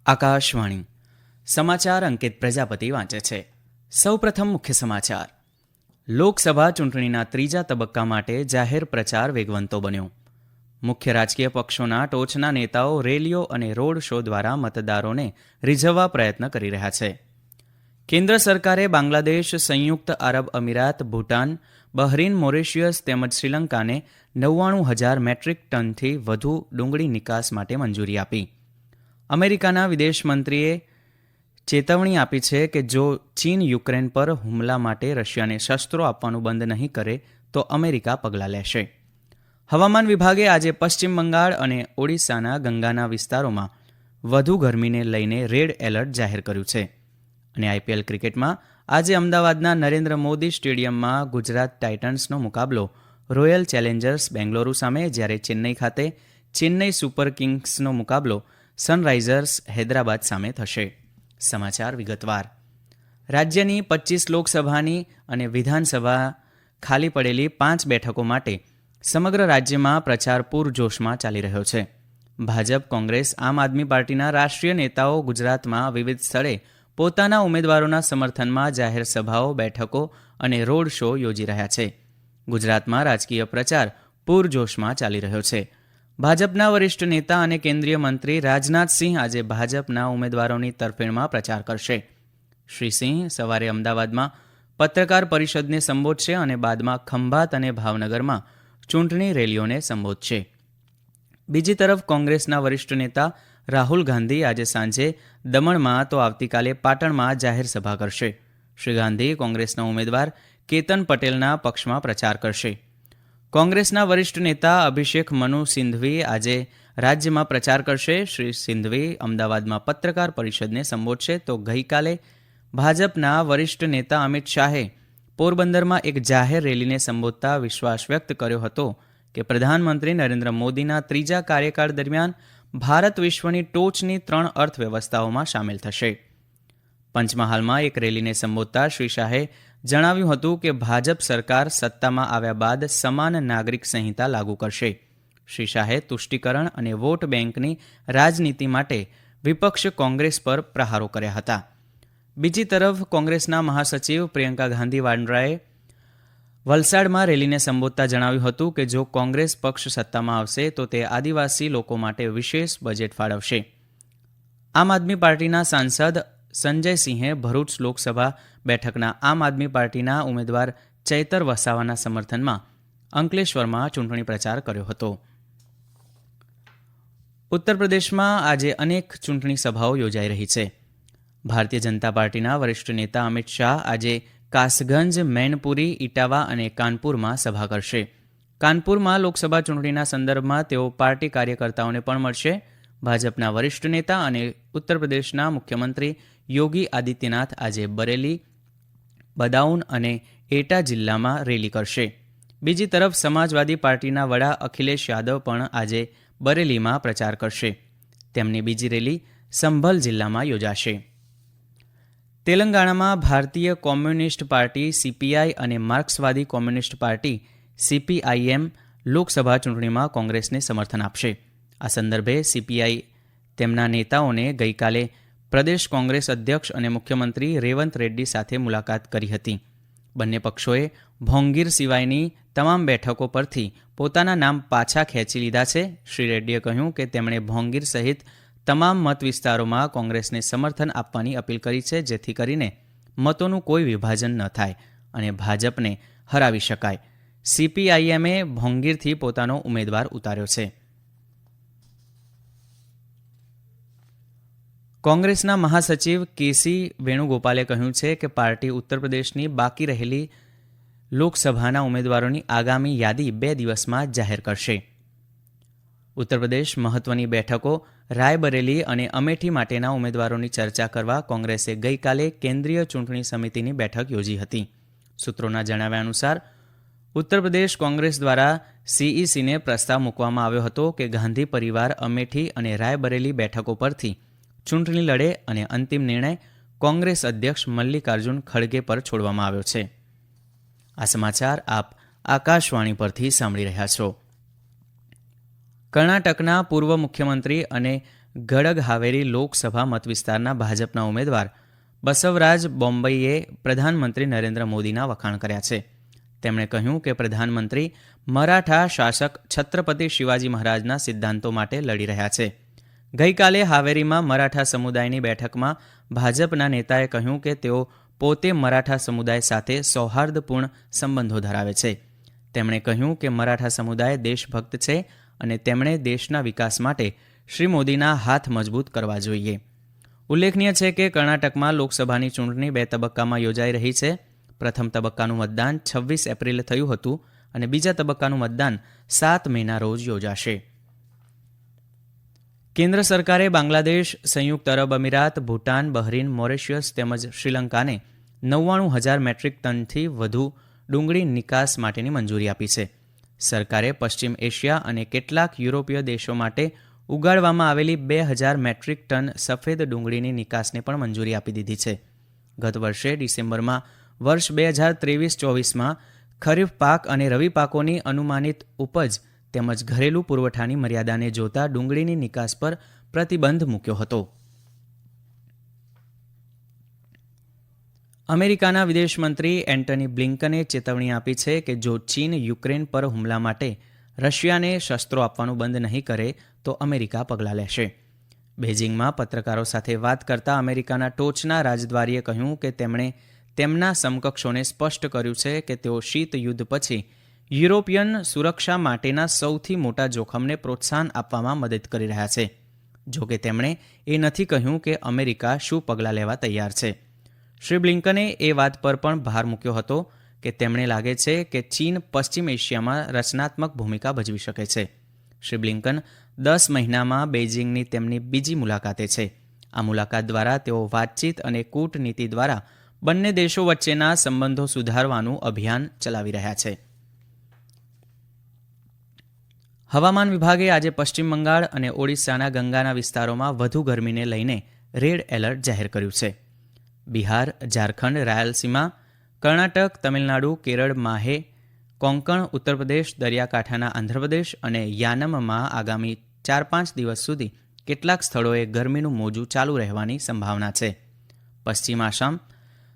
આકાશવાણી સમાચાર અંકિત પ્રજાપતિ વાંચે છે. સૌપ્રથમ મુખ્ય સમાચાર. લોકસભા ચૂંટણીના ત્રીજા તબક્કા માટે જાહેર પ્રચાર વેગવંતો બન્યો. મુખ્ય રાજકીય પક્ષોના ટોચના નેતાઓ રેલીઓ અને રોડ શો દ્વારા મતદારોને રીઝવવા પ્રયત્ન કરી રહ્યા છે. કેન્દ્ર સરકારે બાંગ્લાદેશ, સંયુક્ત આરબ અમીરાત, ભૂટાન, બહરીન, મોરિશિયસ તેમજ શ્રીલંકાને 99,000 મેટ્રિક ટનથી વધુ ડુંગળી નિકાસ માટે મંજૂરી આપી. અમેરિકાના વિદેશ મંત્રીએ ચેતવણી આપી છે કે જો ચીન યુક્રેન પર હુમલા માટે રશિયાને શસ્ત્રો આપવાનું બંધ નહીં કરે તો અમેરિકા પગલાં લેશે. હવામાન વિભાગે આજે પશ્ચિમ બંગાળ અને ઓડિશાના ગંગાના વિસ્તારોમાં વધુ ગરમીને લઈને રેડ એલર્ટ જાહેર કર્યું છે. અને આઈપીએલ ક્રિકેટમાં આજે અમદાવાદના નરેન્દ્ર મોદી સ્ટેડિયમમાં ગુજરાત ટાઇટન્સનો મુકાબલો રોયલ ચેલેન્જર્સ બેંગ્લોરુ સામે, જ્યારે ચેન્નઈ ખાતે ચેન્નઈ સુપર કિંગ્સનો મુકાબલો સનરાઇઝર્સ હૈદરાબાદ સામે થશે. સમાચાર વિગતવાર. રાજ્યની 25 લોકસભાની અને વિધાનસભા ખાલી પડેલી 5 બેઠકો માટે સમગ્ર રાજ્યમાં પ્રચાર પૂરજોશમાં ચાલી રહ્યો છે. ભાજપ, કોંગ્રેસ, આમ આદમી પાર્ટીના રાષ્ટ્રીય નેતાઓ ગુજરાતમાં વિવિધ સ્થળે પોતાના ઉમેદવારોના સમર્થનમાં જાહેર સભાઓ, બેઠકો અને રોડ શો યોજી રહ્યા છે. ગુજરાતમાં રાજકીય પ્રચાર પૂરજોશમાં ચાલી રહ્યો છે. ભાજપના વરિષ્ઠ નેતા અને કેન્દ્રીય મંત્રી રાજનાથસિંહ આજે ભાજપના ઉમેદવારોની તરફેણમાં પ્રચાર કરશે. શ્રી સિંહ સવારે અમદાવાદમાં પત્રકાર પરિષદને સંબોધશે અને બાદમાં ખંભાત અને ભાવનગરમાં ચૂંટણી રેલીઓને સંબોધશે. બીજી તરફ કોંગ્રેસના વરિષ્ઠ નેતા રાહુલ ગાંધી આજે સાંજે દમણમાં તો આવતીકાલે પાટણમાં જાહેર સભા કરશે. શ્રી ગાંધી કોંગ્રેસના ઉમેદવાર કેતન પટેલના પક્ષમાં પ્રચાર કરશે. કોંગ્રેસના વરિષ્ઠ નેતા અભિષેક મનુ સિંઘવી આજે રાજ્યમાં પ્રચાર કરશે. શ્રી સિંઘવી અમદાવાદમાં પત્રકાર પરિષદને સંબોધશે તો ગઈકાલે ભાજપના વરિષ્ઠ નેતા અમિત શાહે પોરબંદરમાં એક જાહેર રેલીને સંબોધતા વિશ્વાસ વ્યક્ત કર્યો હતો કે પ્રધાનમંત્રી નરેન્દ્ર મોદીના ત્રીજા કાર્યકાળ દરમિયાન ભારત વિશ્વની ટોચની 3 અર્થવ્યવસ્થાઓમાં સામેલ થશે. પંચમહાલમાં એક રેલીને સંબોધતા શ્રી શાહે જણાવ્યું હતું કે ભાજપ સરકાર સત્તામાં આવ્યા બાદ સમાન નાગરિક સંહિતા લાગુ કરશે. શ્રી શાહે તુષ્ટિકરણ અને વોટ બેંકની રાજનીતિ માટે વિપક્ષ કોંગ્રેસ પર પ્રહારો કર્યા હતા. બીજી તરફ કોંગ્રેસના મહાસચિવ પ્રિયંકા ગાંધી વાડ્રાએ વલસાડમાં રેલીને સંબોધતા જણાવ્યું હતું કે જો કોંગ્રેસ પક્ષ સત્તામાં આવશે તો તે આદિવાસી લોકો માટે વિશેષ બજેટ ફાળવશે. આમ આદમી પાર્ટીના સાંસદ સંજયસિંહે ભરૂચ લોકસભા બેઠકના આમ આદમી પાર્ટીના ઉમેદવાર ચૈતર વસાવાના સમર્થનમાં અંકલેશ્વરમાં ચૂંટણી પ્રચાર કર્યો હતો. ઉત્તર પ્રદેશમાં આજે અનેક ચૂંટણી સભાઓ યોજાઈ રહી છે. ભારતીય જનતા પાર્ટીના વરિષ્ઠ નેતા અમિત શાહ આજે કાસગંજ, મૈનપુરી, ઇટાવા અને કાનપુરમાં સભા કરશે. કાનપુરમાં લોકસભા ચૂંટણીના સંદર્ભમાં તેઓ પાર્ટી કાર્યકર્તાઓને પણ મળશે. ભાજપના વરિષ્ઠ નેતા અને ઉત્તર પ્રદેશના મુખ્યમંત્રી યોગી આદિત્યનાથ આજે બરેલી, બદાઉન અને એટા જિલ્લામાં રેલી કરશે. બીજી તરફ સમાજવાદી પાર્ટીના વડા અખિલેશ યાદવ પણ આજે બરેલીમાં પ્રચાર કરશે. તેમની બીજી રેલી સંભલ જિલ્લામાં યોજાશે. તેલંગાણામાં ભારતીય કોમ્યુનિસ્ટ પાર્ટી સીપીઆઈ અને માર્ક્સવાદી કોમ્યુનિસ્ટ પાર્ટી સીપીઆઈએમ લોકસભા ચૂંટણીમાં કોંગ્રેસને સમર્થન આપશે. આ સંદર્ભે સીપીઆઈ તેમના નેતાઓને ગઈકાલે પ્રદેશ કોંગ્રેસ અધ્યક્ષ અને મુખ્યમંત્રી રેવંત રેડ્ડી સાથે મુલાકાત કરી હતી. બંને પક્ષોએ ભોંગીર સિવાયની તમામ બેઠકો પરથી પોતાના નામ પાછા ખેંચી લીધા છે. શ્રી રેડ્ડીએ કહ્યું કે તેમણે ભોંગીર સહિત તમામ મત વિસ્તારોમાં કોંગ્રેસને સમર્થન આપવાની અપીલ કરી છે, જેથી કરીને મતોનું કોઈ વિભાજન ન થાય અને ભાજપને હરાવી શકાય. સીપીઆઈએમએ ભોંગીરથી પોતાનો ઉમેદવાર ઉતાર્યો છે. કોંગ્રેસના મહાસચિવ કેસી વેણુગોપાલે કહ્યું છે કે પાર્ટી ઉત્તર પ્રદેશની બાકી રહેલી લોકસભાના ઉમેદવારોની આગામી યાદી 2 દિવસમાં જાહેર કરશે. ઉત્તર પ્રદેશ મહત્વની બેઠકો રાયબરેલી અને અમેઠી માટેના ઉમેદવારોની ચર્ચા કરવા કોંગ્રેસે ગઈકાલે કેન્દ્રીય ચૂંટણી સમિતિની બેઠક યોજી હતી. સૂત્રોના જણાવ્યા અનુસાર ઉત્તર પ્રદેશ કોંગ્રેસ દ્વારા સીઈસીને પ્રસ્તાવ મૂકવામાં આવ્યો હતો કે ગાંધી પરિવાર અમેઠી અને રાયબરેલી બેઠકો પરથી ચૂંટણી લડે અને અંતિમ નિર્ણય કોંગ્રેસ અધ્યક્ષ મલ્લિકાર્જુન ખડગે પર છોડવામાં આવ્યો છે. આ સમાચાર આપ આકાશવાણી પરથી સાંભળી રહ્યા છો. કર્ણાટકના પૂર્વ મુખ્યમંત્રી અને ગડગ હાવેરી લોકસભા મતવિસ્તારના ભાજપના ઉમેદવાર બસવરાજ બોમ્બઈએ પ્રધાનમંત્રી નરેન્દ્ર મોદીના વખાણ કર્યા છે. તેમણે કહ્યું કે પ્રધાનમંત્રી મરાઠા શાસક છત્રપતિ શિવાજી મહારાજના સિદ્ધાંતો માટે લડી રહ્યા છે. ગઈકાલે હાવેરીમાં મરાઠા સમુદાયની બેઠકમાં ભાજપના નેતાએ કહ્યું કે તેઓ પોતે મરાઠા સમુદાય સાથે સૌહાર્દપૂર્ણ સંબંધો ધરાવે છે. તેમણે કહ્યું કે મરાઠા સમુદાય દેશભક્ત છે અને તેમણે દેશના વિકાસ માટે શ્રી મોદીના હાથ મજબૂત કરવા જોઈએ. ઉલ્લેખનીય છે કે કર્ણાટકમાં લોકસભાની ચૂંટણી 2 તબક્કામાં યોજાઈ રહી છે. પ્રથમ તબક્કાનું મતદાન 26 એપ્રિલે થયું હતું અને બીજા તબક્કાનું મતદાન 7 મેના રોજ યોજાશે. કેન્દ્ર સરકારે બાંગ્લાદેશ, સંયુક્ત અરબ અમીરાત, ભૂટાન, બહરીન, મોરેશિયસ તેમજ શ્રીલંકાને 99,000 મેટ્રિક ટનથી વધુ ડુંગળી નિકાસ માટેની મંજૂરી આપી છે. સરકારે પશ્ચિમ એશિયા અને કેટલાક યુરોપીય દેશો માટે ઉગાડવામાં આવેલી 2,000 મેટ્રિક ટન સફેદ ડુંગળીની નિકાસને પણ મંજૂરી આપી દીધી છે. ગત વર્ષે ડિસેમ્બરમાં વર્ષ 2023-24માં ખરીફ પાક અને રવિ પાકોની અનુમાનિત ઉપજ તેમજ ઘરેલું પુરવઠાની મર્યાદાને જોતા ડુંગળીની નિકાસ પર પ્રતિબંધ મૂક્યો હતો. અમેરિકાના વિદેશ મંત્રી એન્ટની બ્લિંકને ચેતવણી આપી છે કે જો ચીન યુક્રેન પર હુમલા માટે રશિયાને શસ્ત્રો આપવાનું બંધ નહીં કરે તો અમેરિકા પગલાં લેશે. બેઇજિંગમાં પત્રકારો સાથે વાત કરતા અમેરિકાના ટોચના રાજદ્વારીએ કહ્યું કે તેમણે તેમના સમકક્ષોને સ્પષ્ટ કર્યું છે કે તેઓ શીત યુદ્ધ પછી યુરોપિયન સુરક્ષા માટેના સૌથી મોટા જોખમને પ્રોત્સાહન આપવામાં મદદ કરી રહ્યા છે. જોકે તેમણે એ નથી કહ્યું કે અમેરિકા શું પગલાં લેવા તૈયાર છે. શ્રી બ્લિંકને એ વાત પર પણ ભાર મૂક્યો હતો કે તેમણે લાગે છે કે ચીન પશ્ચિમ એશિયામાં રચનાત્મક ભૂમિકા ભજવી શકે છે. શ્રી બ્લિંકન 10 મહિનામાં બેઇજિંગની તેમની બીજી મુલાકાતે છે. આ મુલાકાત દ્વારા તેઓ વાતચીત અને કૂટનીતિ દ્વારા બંને દેશો વચ્ચેના સંબંધો સુધારવાનું અભિયાન ચલાવી રહ્યા છે. હવામાન વિભાગે આજે પશ્ચિમ બંગાળ અને ઓડિશાના ગંગાના વિસ્તારોમાં વધુ ગરમીને લઈને રેડ એલર્ટ જાહેર કર્યું છે. બિહાર, ઝારખંડ, રાયલસીમા, કર્ણાટક, તમિલનાડુ, કેરળ, માહે, કોંકણ, ઉત્તર પ્રદેશ, દરિયાકાંઠાના આંધ્રપ્રદેશ અને યાનમમાં આગામી 4-5 દિવસ સુધી કેટલાક સ્થળોએ ગરમીનું મોજું ચાલુ રહેવાની સંભાવના છે. પશ્ચિમ આસામ,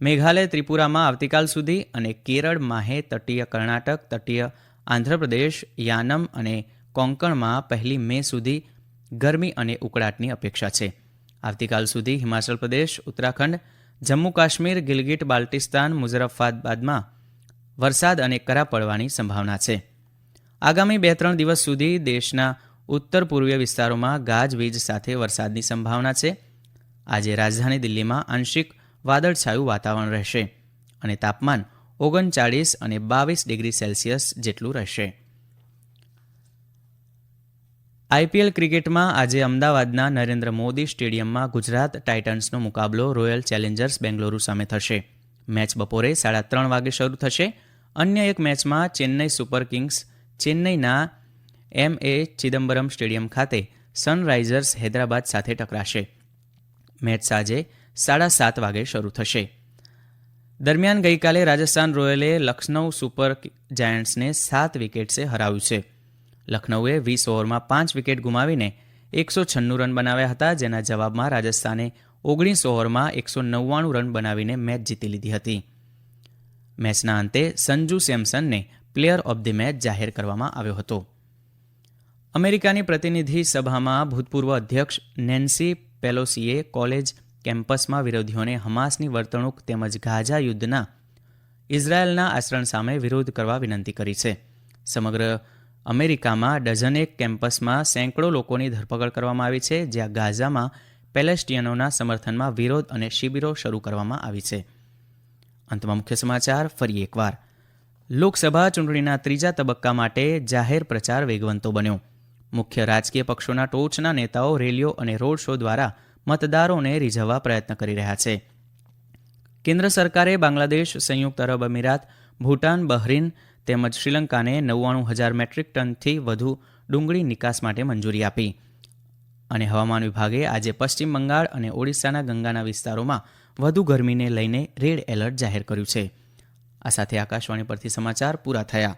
મેઘાલય, ત્રિપુરામાં આવતીકાલ સુધી અને કેરળ, માહે, તટીય કર્ણાટક, તટીય આંધ્રપ્રદેશ, યાનમ અને કોંકણમાં 1 મે સુધી ગરમી અને ઉકળાટની અપેક્ષા છે. આવતીકાલ સુધી હિમાચલ પ્રદેશ, ઉત્તરાખંડ, જમ્મુ કાશ્મીર, ગિલગિટ બાલ્ટિસ્તાન, મુઝફ્ફરાબાદમાં વરસાદ અને કરા પડવાની સંભાવના છે. આગામી 2-3 દિવસ સુધી દેશના ઉત્તર પૂર્વીય વિસ્તારોમાં ગાજવીજ સાથે વરસાદની સંભાવના છે. આજે રાજધાની દિલ્હીમાં આંશિક વાદળછાયું વાતાવરણ રહેશે અને તાપમાન 39 અને 22 ડિગ્રી સેલ્સિયસ જેટલું રહેશે. આઈપીએલ ક્રિકેટમાં આજે અમદાવાદના નરેન્દ્ર મોદી સ્ટેડિયમમાં ગુજરાત ટાઇટન્સનો મુકાબલો રોયલ ચેલેન્જર્સ બેંગલુરુ સામે થશે. મેચ બપોરે 3:30 વાગે શરૂ થશે. અન્ય એક મેચમાં ચેન્નઈ સુપર કિંગ્સ ચેન્નઈના એમ.એ. ચિદમ્બરમ સ્ટેડિયમ ખાતે સનરાઇઝર્સ હૈદરાબાદ સાથે ટકરાશે. મેચ સાંજે 7:30 વાગે શરૂ થશે. દરમિયાન ગઈકાલે રાજસ્થાન રોયલે લખનૌ સુપર જાયન્ટ્સને 7 વિકેટ્સે હરાવ્યું છે. લખનૌએ 20 ઓવરમાં 5 વિકેટ ગુમાવીને 196 રન બનાવ્યા હતા, જેના જવાબમાં રાજસ્થાને 19 ઓવરમાં 199 રન બનાવીને મેચ જીતી લીધી હતી. મેચના અંતે સંજુ સેમસનને પ્લેયર ઓફ ધી મેચ જાહેર કરવામાં આવ્યો હતો. અમેરિકાની પ્રતિનિધિ સભામાં ભૂતપૂર્વ અધ્યક્ષ નેન્સી પેલોસીએ કોલેજ કેમ્પસમાં વિરોધીઓને હમાસની વર્તણૂક તેમજ ગાઝા યુદ્ધના ઇઝરાયેલના આચરણ સામે વિરોધ કરવા વિનંતી કરી છે. સમગ્ર અમેરિકામાં ડઝનેક કેમ્પસમાં સેંકડો લોકોની ધરપકડ કરવામાં આવી છે, જ્યાં ગાઝામાં પેલેસ્ટિયનોના સમર્થનમાં વિરોધ અને શિબિરો શરૂ કરવામાં આવી છે. અંતમાં મુખ્ય સમાચાર ફરી એકવાર. લોકસભા ચૂંટણીના 3જા તબક્કા માટે જાહેર પ્રચાર વેગવંતો બન્યો. મુખ્ય રાજકીય પક્ષોના ટોચના નેતાઓ રેલીઓ અને રોડ શો દ્વારા મતદારોને રીઝવવા પ્રયત્ન કરી રહ્યા છે. કેન્દ્ર સરકારે બાંગ્લાદેશ, સંયુક્ત અરબ અમીરાત, ભૂટાન, બહરીન તેમજ શ્રીલંકાને 99,000 મેટ્રિક ટનથી વધુ ડુંગળી નિકાસ માટે મંજૂરી આપી. અને હવામાન વિભાગે આજે પશ્ચિમ બંગાળ અને ઓડિશાના ગંગાના વિસ્તારોમાં વધુ ગરમીને લઈને રેડ એલર્ટ જાહેર કર્યું છે. આ સાથે આકાશવાણી પરથી સમાચાર પૂરા થયા.